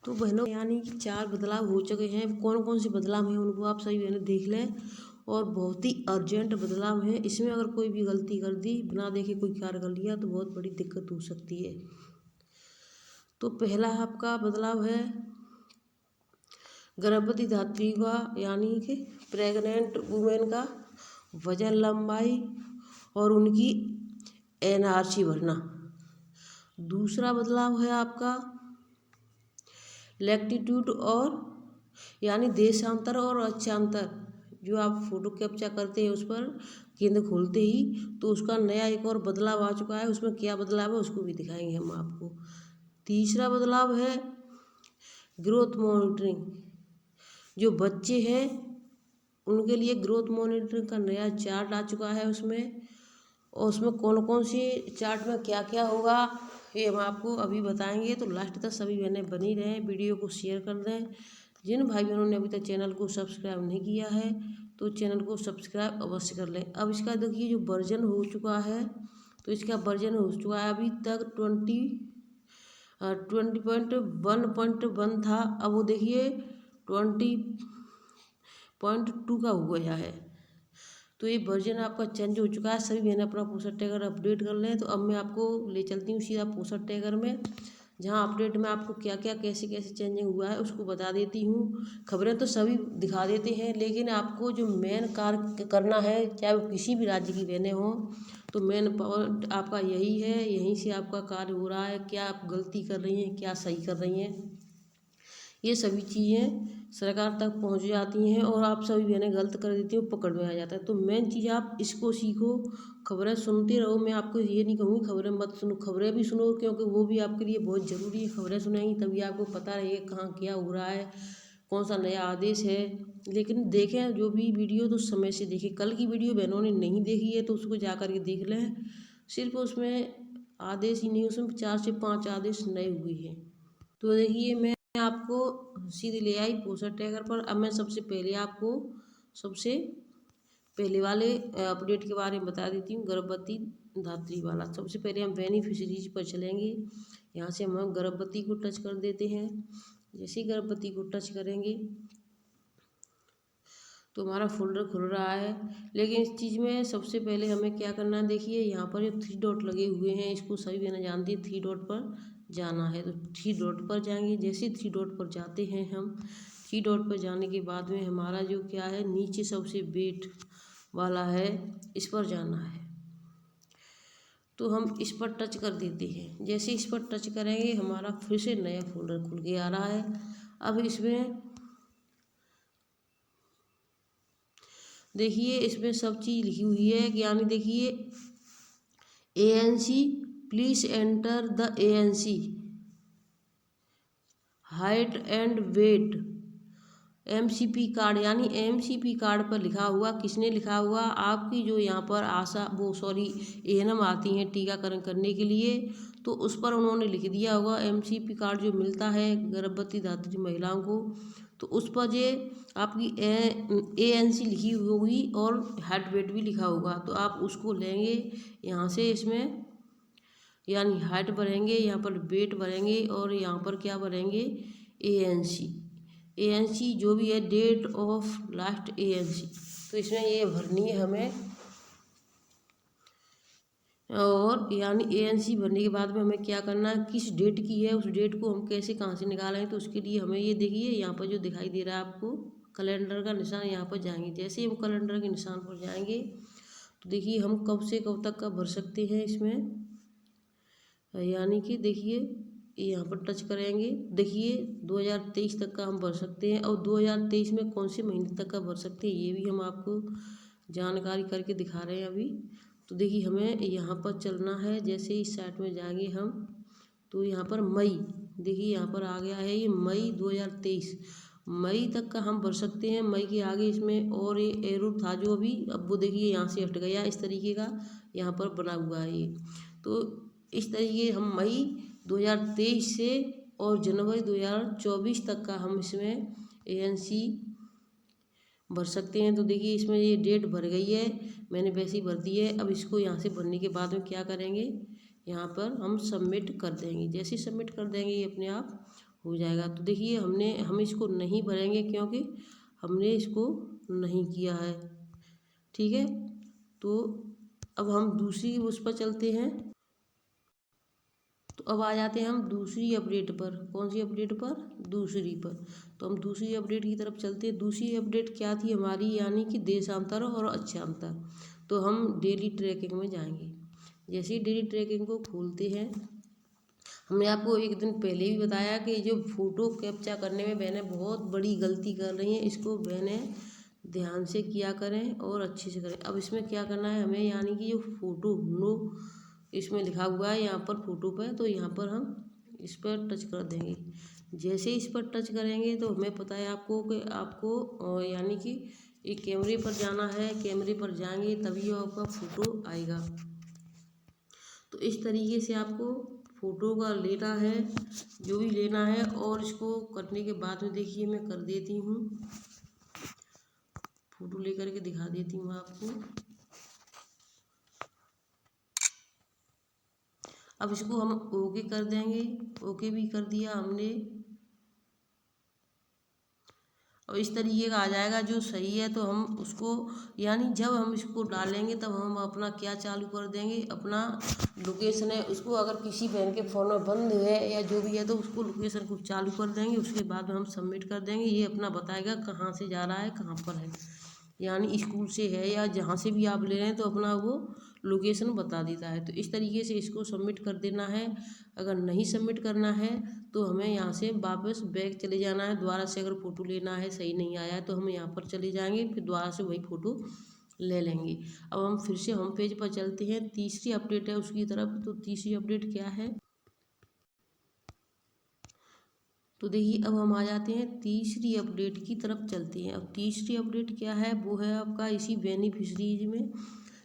तो बहनों यानी कि 4 बदलाव हो चुके हैं। कौन कौन से बदलाव हैं उनको आप सभी बहनें देख लें और बहुत ही अर्जेंट बदलाव है। इसमें अगर कोई भी गलती कर दी, बिना देखे कोई कार्य कर लिया तो बहुत बड़ी दिक्कत हो सकती है। तो पहला आपका बदलाव है गर्भवती धात्री का यानी कि प्रेग्नेंट वुमेन का वजन, लंबाई और उनकी एनआरसी भरना। दूसरा बदलाव है आपका लैटिट्यूड और यानी देशांतर और अक्षांतर, जो आप फोटो कैप्चर करते हैं उस पर केंद्र खोलते ही तो उसका नया एक और बदलाव आ चुका है। उसमें क्या बदलाव है उसको भी दिखाएंगे हम आपको। तीसरा बदलाव है ग्रोथ मॉनिटरिंग। जो बच्चे हैं उनके लिए ग्रोथ मॉनिटरिंग का नया चार्ट आ चुका है उसमें, और उसमें कौन कौन सी चार्ट में क्या क्या होगा ये हम आपको अभी बताएंगे। तो लास्ट तक सभी बहनें बनी रहें, वीडियो को शेयर कर दें। जिन भाई बहनों ने अभी तक चैनल को सब्सक्राइब नहीं किया है तो चैनल को सब्सक्राइब अवश्य कर लें। अब इसका देखिए जो वर्जन हो चुका है, तो इसका वर्जन हो चुका है अभी तक 20.1.1 था। अब वो देखिए 20.2 का हो गया है। तो ये वर्जन आपका चेंज हो चुका है। सभी बहनें अपना पोस्टर टैगर अपडेट कर लें। तो अब मैं आपको ले चलती हूँ सीधा पोस्टर टैगर में, जहाँ अपडेट में आपको क्या क्या कैसे कैसे चेंजिंग हुआ है उसको बता देती हूँ। खबरें तो सभी दिखा देते हैं, लेकिन आपको जो मेन कार्य करना है, चाहे वो किसी भी राज्य की बहनें हों, तो मेन पॉइंट आपका यही है। यहीं से आपका कार्य हो रहा है, क्या आप गलती कर रही हैं, क्या सही कर रही हैं, ये सभी चीज़ें सरकार तक पहुंच जाती हैं और आप सभी बहनें गलत कर देती हो, पकड़ में आ जाता है। तो मेन चीज़ आप इसको सीखो। खबरें सुनते रहो, मैं आपको ये नहीं कहूँगी खबरें मत सुनो, खबरें भी सुनो, क्योंकि वो भी आपके लिए बहुत ज़रूरी है। खबरें सुनेंगी तभी आपको पता रहेगा कहाँ क्या हो रहा है, कौन सा नया आदेश है। लेकिन देखें जो भी वीडियो तो समय से देखें। कल की वीडियो बहनों ने नहीं देखी है तो उसको जा कर के देख लें। सिर्फ उसमें आदेश ही नहीं, उसमें 4 से 5 आदेश नए हुए हैं। तो देखिए मैं आपको सीधे ले आई पोस्टर टैगर पर। अब मैं सबसे पहले आपको सबसे पहले वाले अपडेट के बारे में बता देती हूँ, गर्भवती धात्री वाला। सबसे पहले हम बेनिफिशरीज पर चलेंगे। यहाँ से हम गर्भवती को टच कर देते हैं। जैसे ही गर्भवती को टच करेंगे तो हमारा फोल्डर खुल रहा है। लेकिन इस चीज़ में सबसे पहले हमें क्या करना है, देखिए यहाँ पर जो 3 डॉट लगे हुए हैं, इसको सभी बहनें जानती हैं, 3 डॉट पर जाना है। तो 3 डॉट पर जाएंगे। जैसे 3 डॉट पर जाते हैं हम, 3 डॉट पर जाने के बाद में हमारा जो क्या है, नीचे सबसे वेट वाला है, इस पर जाना है। तो हम इस पर टच कर देते हैं। जैसे इस पर टच करेंगे हमारा फिर से नया फोल्डर खुल के आ रहा है। अब इसमें देखिए इसमें सब चीज़ लिखी हुई है, यानी देखिए ANC please enter the ANC height and weight MCP card, यानी MCP कार्ड पर लिखा हुआ, किसने लिखा हुआ, आपकी जो यहाँ पर ANM आती हैं टीकाकरण करने के लिए, तो उस पर उन्होंने लिख दिया होगा। MCP कार्ड जो मिलता है गर्भवती धात्री महिलाओं को, तो उस पर ये आपकी ANC लिखी हुई होगी और हाइट वेट भी लिखा होगा। तो आप उसको लेंगे यहाँ से, इसमें यानी हाइट भरेंगे, यहाँ पर वेट भरेंगे और यहाँ पर क्या भरेंगे, ANC जो भी है, डेट ऑफ लास्ट ANC। तो इसमें ये भरनी है हमें। और यानी ANC भरने के बाद में हमें क्या करना है, किस डेट की है, उस डेट को हम कैसे कहाँ से निकालें। तो उसके लिए हमें ये देखिए यहाँ पर जो दिखाई दे रहा है आपको कैलेंडर का निशान, यहाँ पर जाएंगे। जैसे ही हम कैलेंडर के निशान पर जाएंगे तो देखिए हम कब से कब तक का भर सकते हैं इसमें, यानी कि देखिए यहाँ पर टच करेंगे। देखिए 2023 तक का हम भर सकते हैं, और 2023 में कौन से महीने तक का भर सकते हैं ये भी हम आपको जानकारी करके दिखा रहे हैं अभी। तो देखिए हमें यहाँ पर चलना है। जैसे इस साइड में जाएंगे हम तो यहाँ पर मई, देखिए यहाँ पर आ गया है ये मई 2023, मई तक का हम भर सकते हैं। मई के आगे इसमें और ये एरो था जो अभी, अब वो देखिए यहाँ से हट गया, इस तरीके का यहाँ पर बना हुआ है ये। तो इस तरीके हम मई 2023 से और जनवरी 2024 तक का हम इसमें ANC भर सकते हैं। तो देखिए इसमें ये डेट भर गई है, मैंने वैसे ही भर दी है। अब इसको यहाँ से भरने के बाद में क्या करेंगे, यहाँ पर हम सबमिट कर देंगे। जैसे ही सबमिट कर देंगे ये अपने आप हो जाएगा। तो देखिए हम इसको नहीं भरेंगे क्योंकि हमने इसको नहीं किया है, ठीक है। तो अब हम दूसरी उस पर चलते हैं। तो अब आ जाते हैं हम दूसरी अपडेट पर। कौन सी अपडेट पर? दूसरी पर। तो हम दूसरी अपडेट की तरफ चलते हैं। दूसरी अपडेट क्या थी हमारी, यानी कि देशांतर और अक्षांतर। तो हम डेली ट्रैकिंग में जाएंगे। जैसे ही डेली ट्रैकिंग को खोलते हैं, हमने आपको एक दिन पहले भी बताया कि जो फ़ोटो कैप्चा करने में बहनें बहुत बड़ी गलती कर रही हैं, इसको बहनें ध्यान से किया करें और अच्छे से करें। अब इसमें क्या करना है हमें, यानी कि जो फ़ोटो नो इसमें लिखा हुआ है यहाँ पर फ़ोटो पर, तो यहाँ पर हम इस पर टच कर देंगे। जैसे इस पर टच करेंगे तो हमें पता है आपको कि आपको यानी कि एक कैमरे पर जाना है। कैमरे पर जाएंगे तभी आपका फ़ोटो आएगा। तो इस तरीके से आपको फ़ोटो का लेना है, जो भी लेना है। और इसको करने के बाद में देखिए मैं कर देती हूँ, फ़ोटो लेकर के दिखा देती हूँ आपको। अब इसको हम ओके कर देंगे। ओके भी कर दिया हमने। और इस तरीके का आ जाएगा जो सही है। तो हम उसको यानी जब हम इसको डालेंगे तब हम अपना क्या चालू कर देंगे, अपना लोकेशन है उसको, अगर किसी बहन के फ़ोन में बंद है या जो भी है तो उसको लोकेशन को चालू कर देंगे। उसके बाद हम सबमिट कर देंगे। ये अपना बताएगा कहाँ से जा रहा है, कहाँ पर है, यानी स्कूल से है या जहाँ से भी आप ले रहे हैं तो अपना वो लोकेशन बता देता है। तो इस तरीके से इसको सबमिट कर देना है। अगर नहीं सबमिट करना है तो हमें यहाँ से वापस बैक चले जाना है। दोबारा से अगर फ़ोटो लेना है, सही नहीं आया है तो हम यहाँ पर चले जाएंगे, फिर दोबारा से वही फ़ोटो ले लेंगे। अब हम फिर से होम पेज पर चलते हैं। तीसरी अपडेट है उसकी तरफ। तो तीसरी अपडेट क्या है, तो देखिए अब हम आ जाते हैं तीसरी अपडेट की तरफ चलते हैं। अब तीसरी अपडेट क्या है, वो है आपका इसी बेनिफिशरीज में।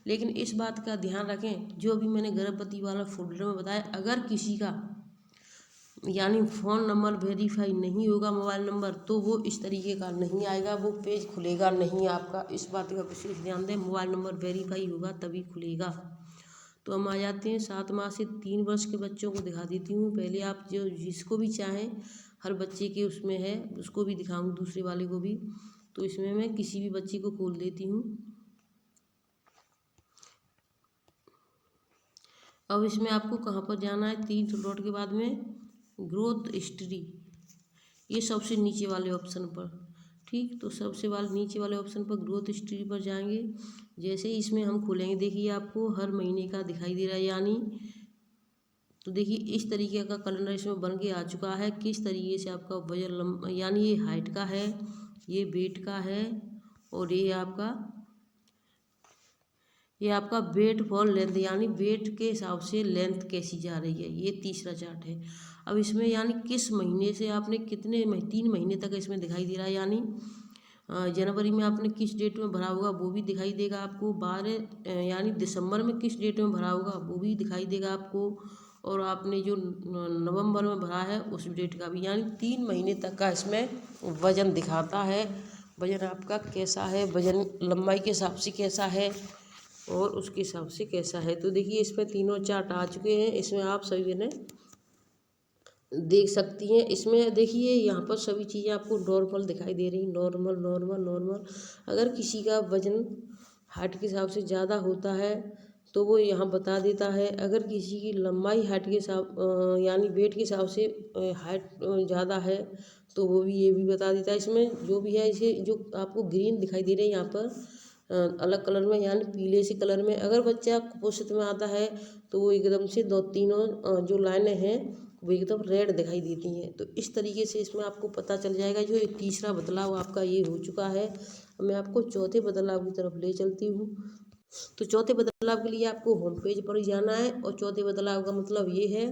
लेकिन इस बात का ध्यान रखें, जो अभी मैंने गर्भवती वाला फोल्डर में बताया, अगर किसी का यानी फ़ोन नंबर वेरीफाई नहीं होगा, मोबाइल नंबर, तो वो इस तरीके का नहीं आएगा, वो पेज खुलेगा नहीं आपका। इस बात का विशेष ध्यान दें, मोबाइल नंबर वेरीफाई होगा तभी खुलेगा। तो हम आ जाते हैं 7 माह से 3 वर्ष के बच्चों को दिखा देती हूँ। पहले आप जो जिसको भी चाहें, हर बच्चे के उसमें है, उसको भी दिखाऊँ, दूसरे वाले को भी। तो इसमें मैं किसी भी बच्चे को खोल देती हूँ। अब इसमें आपको कहाँ पर जाना है, 3 डॉट के बाद में ग्रोथ हिस्ट्री, ये सबसे नीचे वाले ऑप्शन पर, ठीक। तो सबसे वाले नीचे वाले ऑप्शन पर ग्रोथ हिस्ट्री पर जाएंगे। जैसे ही इसमें हम खोलेंगे, देखिए आपको हर महीने का दिखाई दे रहा है, यानी तो देखिए इस तरीके का कैलेंडर इसमें बन के आ चुका है। किस तरीके से आपका वजन यानी ये हाइट का है, ये वेट का है, और ये आपका वेट फॉर लेंथ, यानी वेट के हिसाब से लेंथ कैसी जा रही है, ये तीसरा चार्ट है। अब इसमें यानी किस महीने से आपने कितने 3 महीने तक इसमें दिखाई दे रहा है, यानी जनवरी में आपने किस डेट में भरा होगा वो भी दिखाई देगा आपको। 12 यानी दिसंबर में किस डेट में भरा होगा वो भी दिखाई देगा आपको। और आपने जो नवंबर में भरा है उस डेट का भी, यानी 3 महीने तक का इसमें वज़न दिखाता है। वज़न आपका कैसा है, वज़न लंबाई के हिसाब से कैसा है और उसके हिसाब से कैसा है। तो देखिए इसमें तीनों चार्ट आ चुके हैं। इसमें आप सभी ने देख सकती हैं। इसमें देखिए यहाँ पर सभी चीज़ें आपको नॉर्मल दिखाई दे रही, नॉर्मल नॉर्मल नॉर्मल। अगर किसी का वज़न हाइट के हिसाब से ज़्यादा होता है तो वो यहाँ बता देता है। अगर किसी की लंबाई हाइट के हिसाब यानी वेट के हिसाब से हाइट ज़्यादा है तो वो भी ये भी बता देता है। इसमें जो भी है, इसे जो आपको ग्रीन दिखाई दे रहे हैं यहाँ पर अलग कलर में, यानी पीले से कलर में। अगर बच्चा कुपोषित में आता है तो वो एकदम से तीनों जो लाइनें हैं वो एकदम रेड दिखाई देती हैं। तो इस तरीके से इसमें आपको पता चल जाएगा। जो एक तीसरा बदलाव आपका ये हो चुका है। मैं आपको चौथे बदलाव की तरफ ले चलती हूँ। तो चौथे बदलाव के लिए आपको होम पेज पर ही जाना है। और चौथे बदलाव का मतलब ये है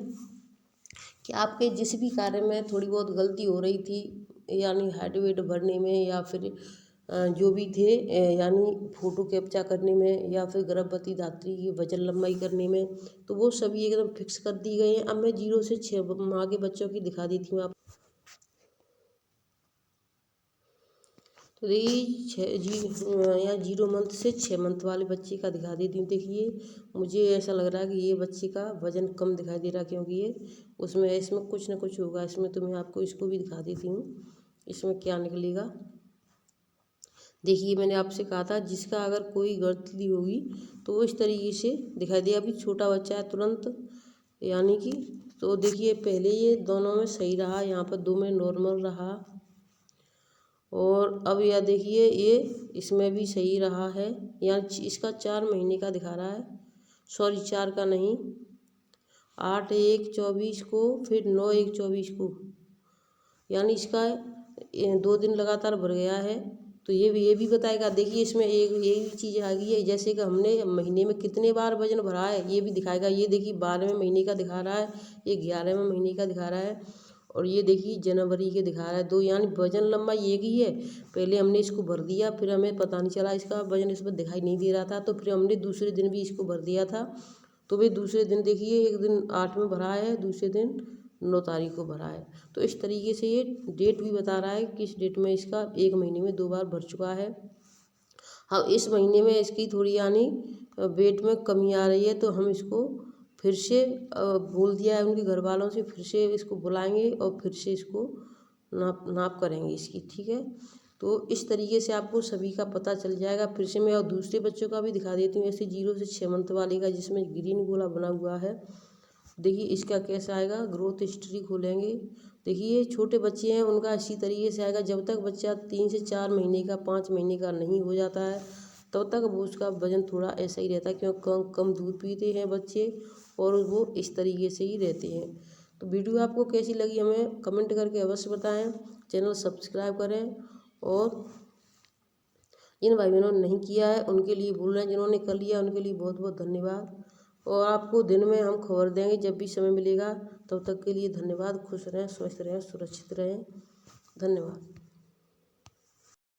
कि आपके जिस भी कार्य में थोड़ी बहुत गलती हो रही थी, यानी हाइट वेट भरने में या फिर जो भी थे, यानी फ़ोटो कैप्चा करने में या फिर गर्भवती धात्री की वजन लंबाई करने में, तो वो सभी एकदम फिक्स कर दी गई हैं। अब मैं 0 से 6 माह के बच्चों की दिखा देती हूँ आप। तो देखिए यहाँ 0 मंथ से 6 मंथ वाले बच्चे का दिखा देती हूँ। देखिए मुझे ऐसा लग रहा है कि ये बच्चे का वजन कम दिखाई दे रहा है, क्योंकि ये इसमें कुछ ना कुछ होगा इसमें। तो मैं आपको इसको भी दिखा देती हूँ इसमें क्या निकलेगा। देखिए मैंने आपसे कहा था जिसका अगर कोई गलती होगी तो वो इस तरीके से दिखाई दे। अभी छोटा बच्चा है तुरंत, यानी कि तो देखिए पहले ये दोनों में सही रहा, यहाँ पर 2 में नॉर्मल रहा, और अब यह देखिए ये इसमें भी सही रहा है। यहाँ इसका 4 महीने का दिखा रहा है, सॉरी 4 का नहीं, 8/1/24 को, फिर 9/1/24 को, यानी इसका 2 दिन लगातार बढ़ गया है। तो ये भी बताएगा। देखिए इसमें एक ये भी चीज़ आ गई है, जैसे कि हमने महीने में कितने बार वजन भरा है ये भी दिखाएगा। ये देखिए 12वें महीने का दिखा रहा है, ये 11वें महीने का दिखा रहा है, और ये देखिए जनवरी के दिखा रहा है 2, यानी वजन लंबाई एक ही है। पहले हमने इसको भर दिया, फिर हमें पता नहीं चला इसका वजन इस पर दिखाई नहीं दे रहा था, तो फिर हमने दूसरे दिन भी इसको भर दिया था। तो भाई दूसरे दिन देखिए एक दिन 8 में भरा है, दूसरे दिन 9 तारीख को भरा है। तो इस तरीके से ये डेट भी बता रहा है किस डेट में इसका 1 महीने में 2 बार भर चुका है। हाँ इस महीने में इसकी थोड़ी यानी वेट में कमी आ रही है, तो हम इसको फिर से बोल दिया है उनके घर वालों से, फिर से इसको बुलाएंगे और फिर से इसको नाप करेंगे इसकी, ठीक है। तो इस तरीके से आपको सभी का पता चल जाएगा। फिर से मैं और दूसरे बच्चों का भी दिखा देती हूँ, ऐसे 0 से 6 मंथ वाले का जिसमें ग्रीन गोला बना हुआ है। देखिए इसका कैसा आएगा, ग्रोथ हिस्ट्री खोलेंगे। देखिए छोटे बच्चे हैं उनका इसी तरीके से आएगा। जब तक बच्चा 3 से 4 महीने का 5 महीने का नहीं हो जाता है तब तक वो उसका वजन थोड़ा ऐसा ही रहता है, क्योंकि कम दूध पीते हैं बच्चे और वो इस तरीके से ही रहते हैं। तो वीडियो आपको कैसी लगी हमें कमेंट करके अवश्य बताएं। चैनल सब्सक्राइब करें, और जिन भाई बहनों ने नहीं किया है उनके लिए बोल रहे हैं, जिन्होंने कर लिया उनके लिए बहुत बहुत धन्यवाद। और आपको दिन में हम खबर देंगे जब भी समय मिलेगा। तब तक के लिए धन्यवाद। खुश रहें, स्वस्थ रहें, सुरक्षित रहें। धन्यवाद।